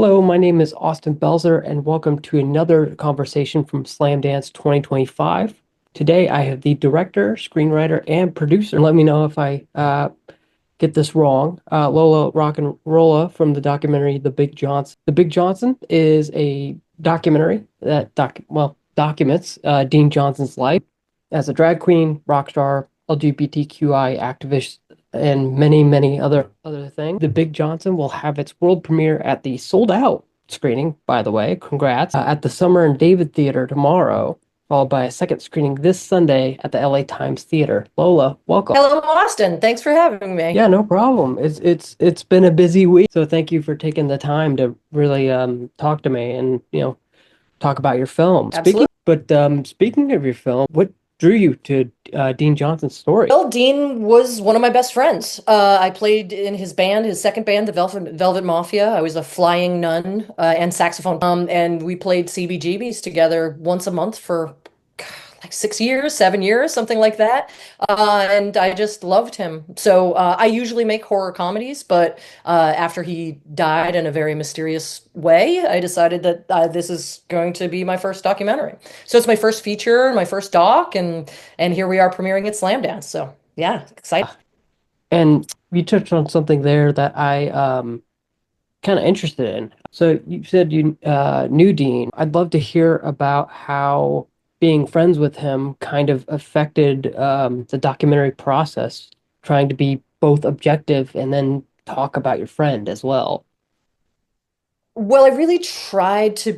Hello, my name is Austin Belzer, and welcome to another conversation from Slamdance 2025. Today, I have the director, screenwriter, and producer. Let me know if I get this wrong. Lola Rock'n'Rolla from the documentary The Big Johnson. The Big Johnson is a documentary that documents Dean Johnson's life as a drag queen, rock star, LGBTQI activist, and many other things. The Big Johnson will have its world premiere at the sold out screening, by the way. Congrats. At the Summer and David Theater tomorrow, followed by a second screening this Sunday at the LA Times Theater. Lola, welcome. Hello, Austin. Thanks for having me. Yeah, no problem. It's been a busy week, so thank you for taking the time to really talk to me and talk about your film. Absolutely. Speaking of your film, what drew you to Dean Johnson's story? Well, Dean was one of my best friends. I played in his band, his second band, the Velvet Mafia. I was a flying nun and saxophone. And we played CBGBs together once a month for like 6 years, 7 years, something like that. And I just loved him. So I usually make horror comedies, but after he died in a very mysterious way, I decided that this is going to be my first documentary. So it's my first feature, my first doc, and here we are premiering at Slamdance. So yeah, excited. And you touched on something there that I kind of interested in. So you said you knew Dean. I'd love to hear about how being friends with him kind of affected the documentary process, trying to be both objective and then talk about your friend as well. Well, I really tried to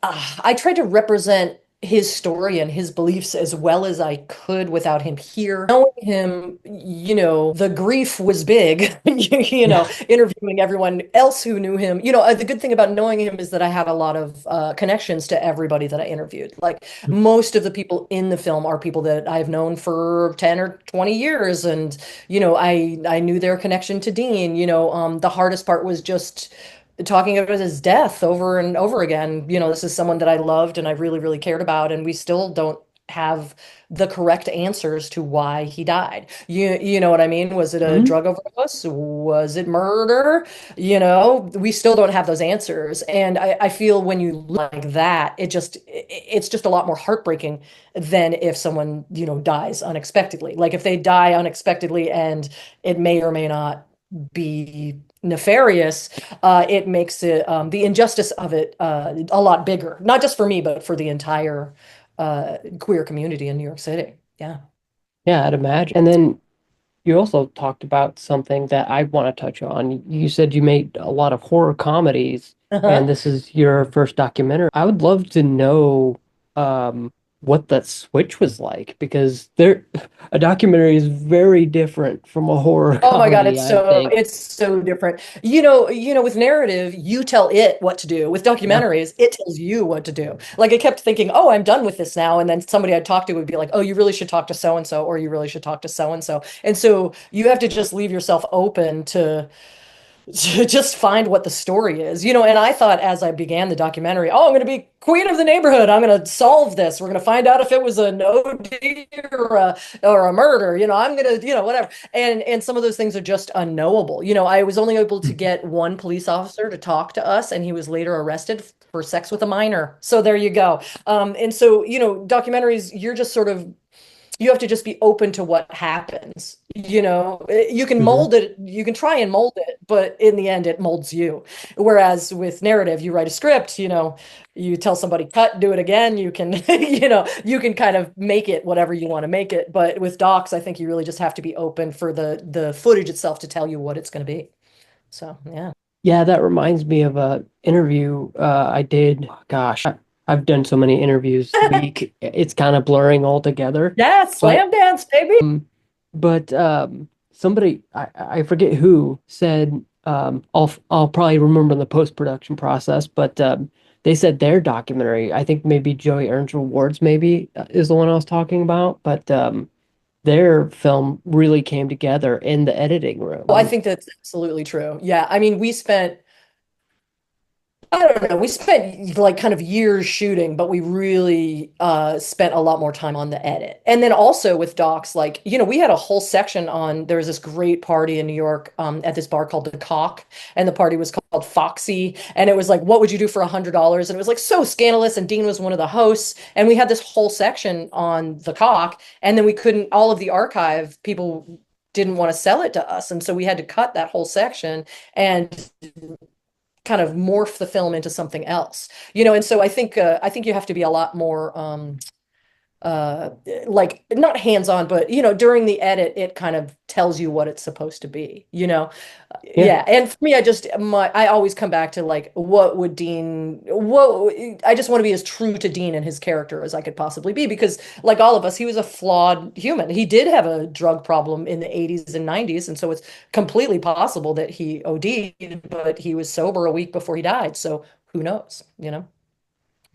I tried to represent his story and his beliefs as well as I could without him here. Knowing him, the grief was big, Yeah. interviewing everyone else who knew him. The good thing about knowing him is that I have a lot of connections to everybody that I interviewed. Like most of the people in the film are people that I've known for 10 or 20 years. And, I knew their connection to Dean. The hardest part was just talking about his death over and over again. This is someone that I loved and I really, really cared about, and we still don't have the correct answers to why he died. You know what I mean? Was it a Mhm. drug overdose? Was it murder? We still don't have those answers. And I feel when you look like that, it's just a lot more heartbreaking than if someone, dies unexpectedly. Like if they die unexpectedly and it may or may not be nefarious, it makes the injustice of it a lot bigger, not just for me, but for the entire queer community in New York City. Yeah. Yeah, I'd imagine. And then you also talked about something that I want to touch on. You said you made a lot of horror comedies, and Uh-huh. this is your first documentary. I would love to know what that switch was like because a documentary is very different from a horror Oh my God, comedy, it's I so think. it's so different. With narrative, you tell it what to do. With Yeah. documentaries, it tells you what to do. Like I kept thinking, oh, I'm done with this now. And then somebody I'd talk to would be like, oh, you really should talk to so and so, or you really should talk to so and so. And so you have to just leave yourself open to just find what the story is. And I thought as I began the documentary, oh, I'm going to be queen of the neighborhood. I'm going to solve this. We're going to find out if it was an OD or a murder. I'm going to, whatever. And some of those things are just unknowable. I was only able to get one police officer to talk to us, and he was later arrested for sex with a minor. So there you go. And so, documentaries, you're just sort of you have to just be open to what happens. You can Mhm. mold it, you can try and mold it, but in the end, it molds you. Whereas with narrative, you write a script, you tell somebody cut, do it again. You can, you can kind of make it whatever you want to make it. But with docs, I think you really just have to be open for the footage itself to tell you what it's going to be. So yeah. Yeah, that reminds me of a interview I did. Gosh, I've done so many interviews this week. It's kind of blurring all together. Yeah, But slam dance, baby. somebody I forget who said I'll probably remember in the post-production process, but they said their documentary, I think maybe Joey Earns Rewards maybe is the one I was talking about, but their film really came together in the editing room. Well, I think that's absolutely true. Yeah. I mean, we spent I don't know. We spent like kind of years shooting, but we really spent a lot more time on the edit. And then also with docs, like, we had a whole section on, there was this great party in New York at this bar called The Cock, and the party was called Foxy. And it was like, what would you do for $100? And it was like so scandalous. And Dean was one of the hosts. And we had this whole section on The Cock. And then we couldn't, all of the archive people didn't want to sell it to us. And so we had to cut that whole section and kind of morph the film into something else. And so I think you have to be a lot more uh like not hands-on, but during the edit it kind of tells you what it's supposed to be. Yeah, Yeah, and for me I always come back to like what I just want to be as true to Dean and his character as I could possibly be, because like all of us, he was a flawed human. He did have a drug problem in the 80s and 90s, and so it's completely possible that he OD'd, but he was sober a week before he died, so who knows.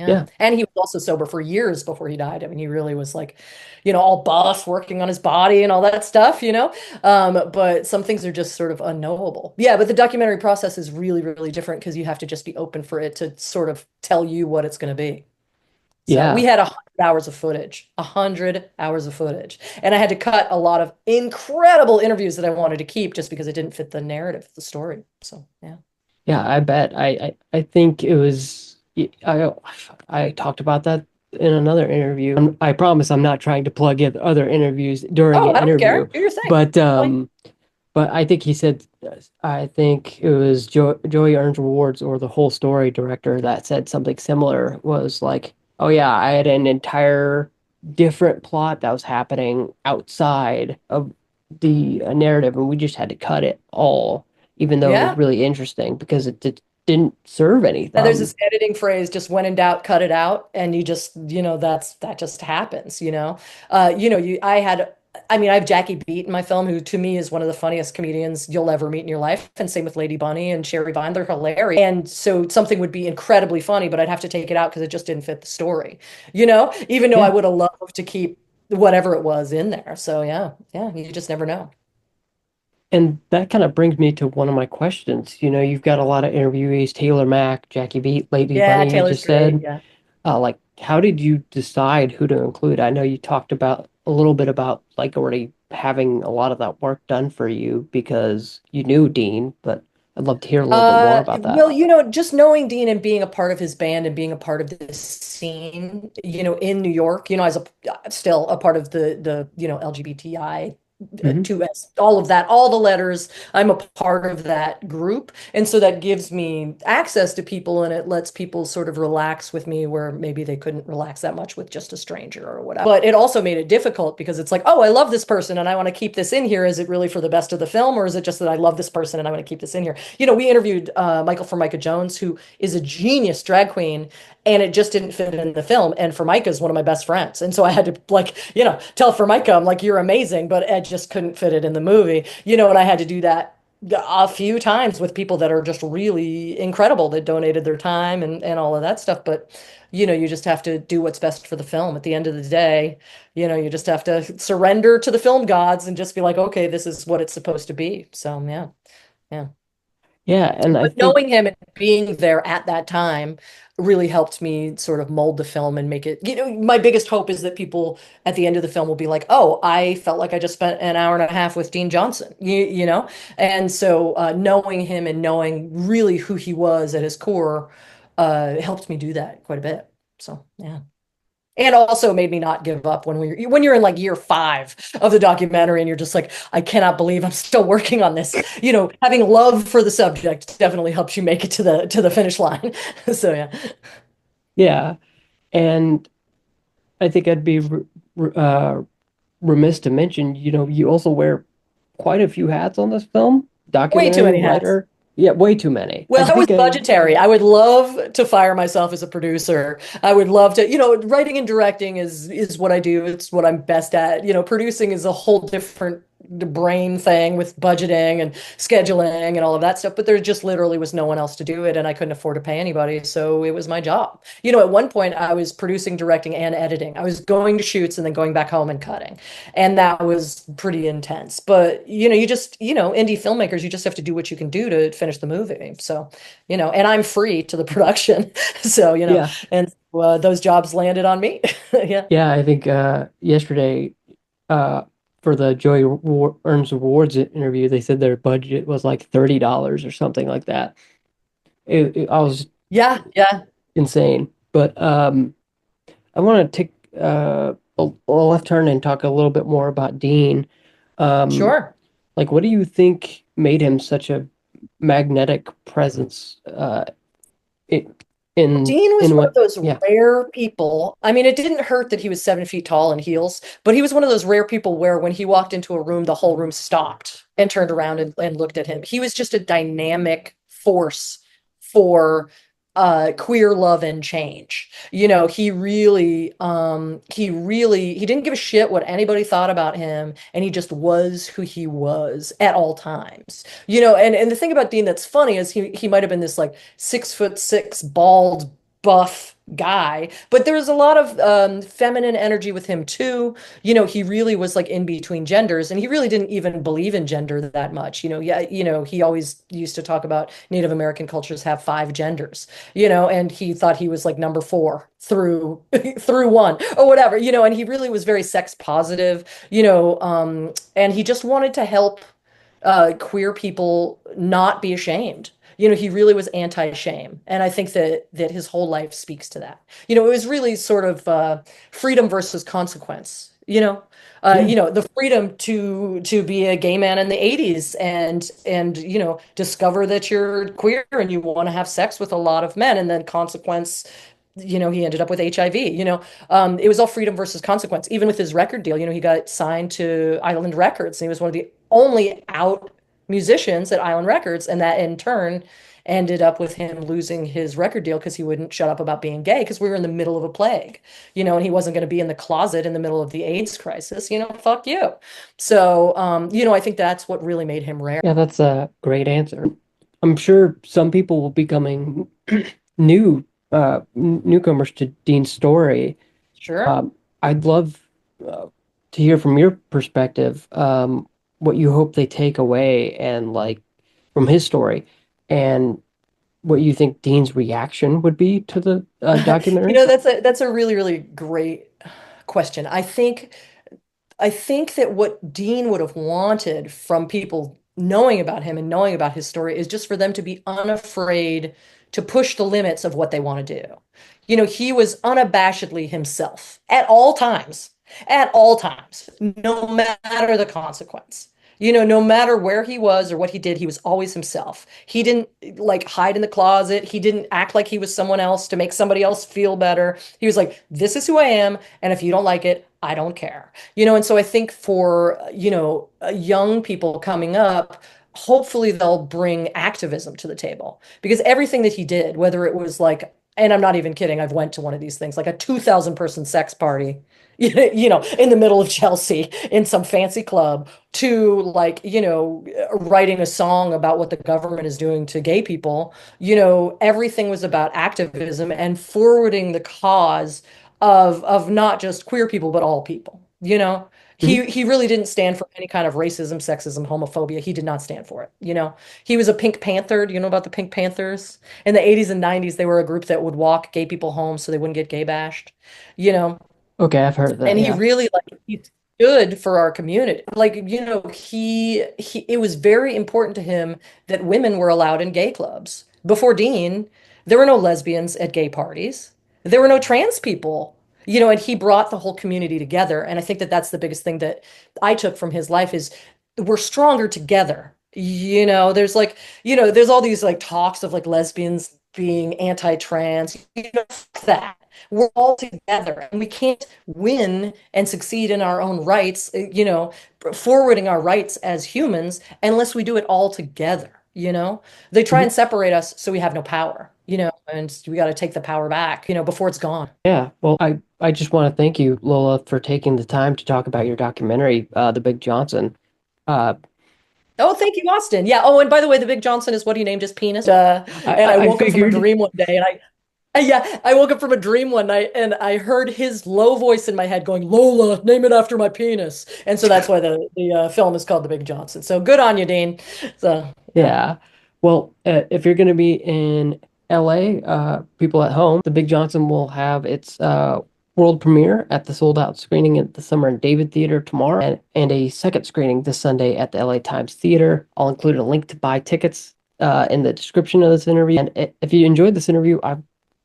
Yeah. yeah, And he was also sober for years before he died. I mean, he really was like, all buff, working on his body and all that stuff. But some things are just sort of unknowable. Yeah, but the documentary process is really, really different because you have to just be open for it to sort of tell you what it's going to be. So we yeah. had 100 hours of footage, 100 hours of footage. And I had to cut a lot of incredible interviews that I wanted to keep just because it didn't fit the narrative of the story. So, yeah. Yeah, I bet. I think it was. I talked about that in another interview. I promise I'm not trying to plug in other interviews during Oh, an I don't interview, care. Do your thing. but Like, I think he said, I think it was Joey Earns Rewards or the whole story director that said something similar. Was like, oh yeah, I had an entire different plot that was happening outside of the narrative, and we just had to cut it all, even though it was yeah. really interesting because it didn't serve anything. And there's this editing phrase, just when in doubt, cut it out. And you just, that just happens. I mean, I have Jackie Beat in my film, who to me is one of the funniest comedians you'll ever meet in your life. And same with Lady Bunny and Sherry Vine, they're hilarious. And so something would be incredibly funny, but I'd have to take it out because it just didn't fit the story, even though I Yeah. would have loved to keep whatever it was in there. So yeah, yeah, you just never know. And that kind of brings me to one of my questions. You've got a lot of interviewees, Taylor Mack, Jackie Beat, Lady Yeah, Bunny, you Taylor's just great. said. Yeah. Like, how did you decide who to include? I know you talked about a little bit about like already having a lot of that work done for you because you knew Dean, but I'd love to hear a little bit more about that. Well, just knowing Dean and being a part of his band and being a part of this scene, in New York, as still a part of the LGBTI Hmm. 2S, all of that, all the letters. I'm a part of that group. And so that gives me access to people, and it lets people sort of relax with me where maybe they couldn't relax that much with just a stranger or whatever. But it also made it difficult because it's like, oh, I love this person and I want to keep this in here. Is it really for the best of the film, or is it just that I love this person and I want to keep this in here? We interviewed Michael Formica Jones, who is a genius drag queen, and it just didn't fit in the film. And Formica is one of my best friends. And so I had to like, tell Formica, I'm like, you're amazing, but Ed just couldn't fit it in the movie, and I had to do that a few times with people that are just really incredible that donated their time and all of that stuff. But, you just have to do what's best for the film. At the end of the day, you just have to surrender to the film gods and just be like, okay, this is what it's supposed to be. So, yeah. Yeah. Yeah, and I But think knowing him and being there at that time really helped me sort of mold the film and make it, my biggest hope is that people at the end of the film will be like, oh, I felt like I just spent an hour and a half with Dean Johnson, you know? And so knowing him and knowing really who he was at his core helped me do that quite a bit. So, yeah. And also made me not give up when you're in like year 5 of the documentary and you're just like, I cannot believe I'm still working on this. Having love for the subject definitely helps you make it to the finish line. So yeah. yeah, and I think I'd be remiss to mention, you also wear quite a few hats on this film. Way too Documentary many hats. writer. Yeah, way too many. I Well, that was think I budgetary. I would love to fire myself as a producer. I would love to, writing and directing is what I do. It's what I'm best at. Producing is a whole different brain thing with budgeting and scheduling and all of that stuff, but there just literally was no one else to do it, and I couldn't afford to pay anybody, so it was my job. At one point I was producing, directing, and editing. I was going to shoots and then going back home and cutting, and that was pretty intense. But indie filmmakers, you just have to do what you can do to finish the movie. So, and I'm free to the production, so Yeah. and those jobs landed on me. Yeah. Yeah, I think yesterday uh for the Earns Awards interview, they said their budget was like $30 or something like that. I was Yeah, yeah, insane. But I want to take a left turn and talk a little bit more about Dean. Um, sure. like, what do you think made him such a magnetic presence in Dean was in one of what? those Yeah, rare people. I mean, it didn't hurt that he was 7 feet tall in heels, but he was one of those rare people where when he walked into a room, the whole room stopped and turned around and looked at him. He was just a dynamic force for queer love and change. He didn't give a shit what anybody thought about him, and he just was who he was at all times. And the thing about Dean that's funny is he might have been this like 6'6", bald, buff guy, but there was a lot of feminine energy with him too. He really was like in between genders, and he really didn't even believe in gender that much. Yeah, he always used to talk about Native American cultures have 5 genders, and he thought he was like number 4 through through one or whatever, and he really was very sex positive, and he just wanted to help queer people not be ashamed. He really was anti-shame, and I think that his whole life speaks to that. It was really sort of freedom versus consequence. yeah, The freedom to be a gay man in the 80s and discover that you're queer and you want to have sex with a lot of men, and then consequence. He ended up with HIV. It was all freedom versus consequence. Even with his record deal, he got signed to Island Records, and he was one of the only out musicians at Island Records, and that in turn ended up with him losing his record deal because he wouldn't shut up about being gay because we were in the middle of a plague, and he wasn't going to be in the closet in the middle of the AIDS crisis. Fuck you. So, I think that's what really made him rare. yeah. That's a great answer. I'm sure some people will be coming newcomers to Dean's story. Sure. Um, I'd love to hear from your perspective, what you hope they take away and like from his story, and what you think Dean's reaction would be to the documentary. That's a really, really great question. I think that what Dean would have wanted from people knowing about him and knowing about his story is just for them to be unafraid to push the limits of what they want to do. He was unabashedly himself at all times, no matter the consequence. No matter where he was or what he did, he was always himself. He didn't like hide in the closet. He didn't act like he was someone else to make somebody else feel better. He was like, this is who I am. And if you don't like it, I don't care. And so I think for, young people coming up, hopefully they'll bring activism to the table because everything that he did, whether it was like, and I'm not even kidding, I've went to one of these things, like a 2,000 person sex party, in the middle of Chelsea in some fancy club, to like, writing a song about what the government is doing to gay people. Everything was about activism and forwarding the cause of not just queer people, but all people. Mhm. He really didn't stand for any kind of racism, sexism, homophobia. He did not stand for it. He was a Pink Panther. Do you know about the Pink Panthers? In the 80s and 90s, they were a group that would walk gay people home so they wouldn't get gay bashed. You know, Okay, I've heard of that. and he Yeah. really like he stood for our community. Like, he it was very important to him that women were allowed in gay clubs. Before Dean, there were no lesbians at gay parties. There were no trans people. And he brought the whole community together. And I think that that's the biggest thing that I took from his life is we're stronger together. There's all these like talks of like lesbians being anti-trans. Fuck that. We're all together and we can't win and succeed in our own rights, forwarding our rights as humans unless we do it all together. They try Mhm. and separate us so we have no power, and we got to take the power back, before it's gone. Yeah. Well, I just want to thank you, Lola, for taking the time to talk about your documentary, The Big Johnson. Uh, Oh, thank you, Austin. Yeah. Oh, and by the way, the Big Johnson is what he named his penis. And I I woke up from a figured, dream one day, and yeah, I woke up from a dream one night, and I heard his low voice in my head going, "Lola, name it after my penis." And so that's why the film is called The Big Johnson. So good on you, Dean. So yeah. yeah. Well, if you're going to be in LA, people at home, the Big Johnson will have its world premiere at the sold out screening at the Summer and David Theater tomorrow, and a second screening this Sunday at the LA Times Theater. I'll include a link to buy tickets in the description of this interview. And if you enjoyed this interview,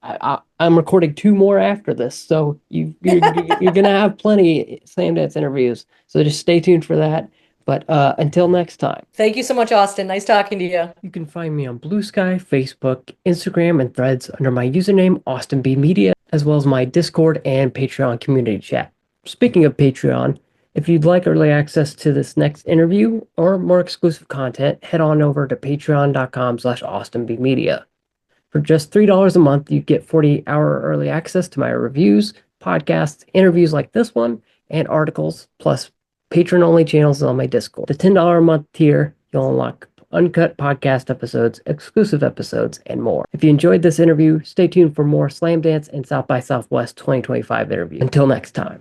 I'm recording two more after this, so you're gonna have plenty Slam Dance interviews. So just stay tuned for that. But until next time. Thank you so much, Austin. Nice talking to you. You can find me on Blue Sky, Facebook, Instagram, and Threads under my username, Austin B Media, as well as my Discord and Patreon community chat. Speaking of Patreon, if you'd like early access to this next interview or more exclusive content, head on over to patreon.com/AustinBmedia. For just $3 a month, you get 48-hour early access to my reviews, podcasts, interviews like this one, and articles, plus patron-only channels on my Discord. The $10 a month tier, you'll unlock uncut podcast episodes, exclusive episodes, and more. If you enjoyed this interview, stay tuned for more Slam Dance and South by Southwest 2025 interviews. Until next time.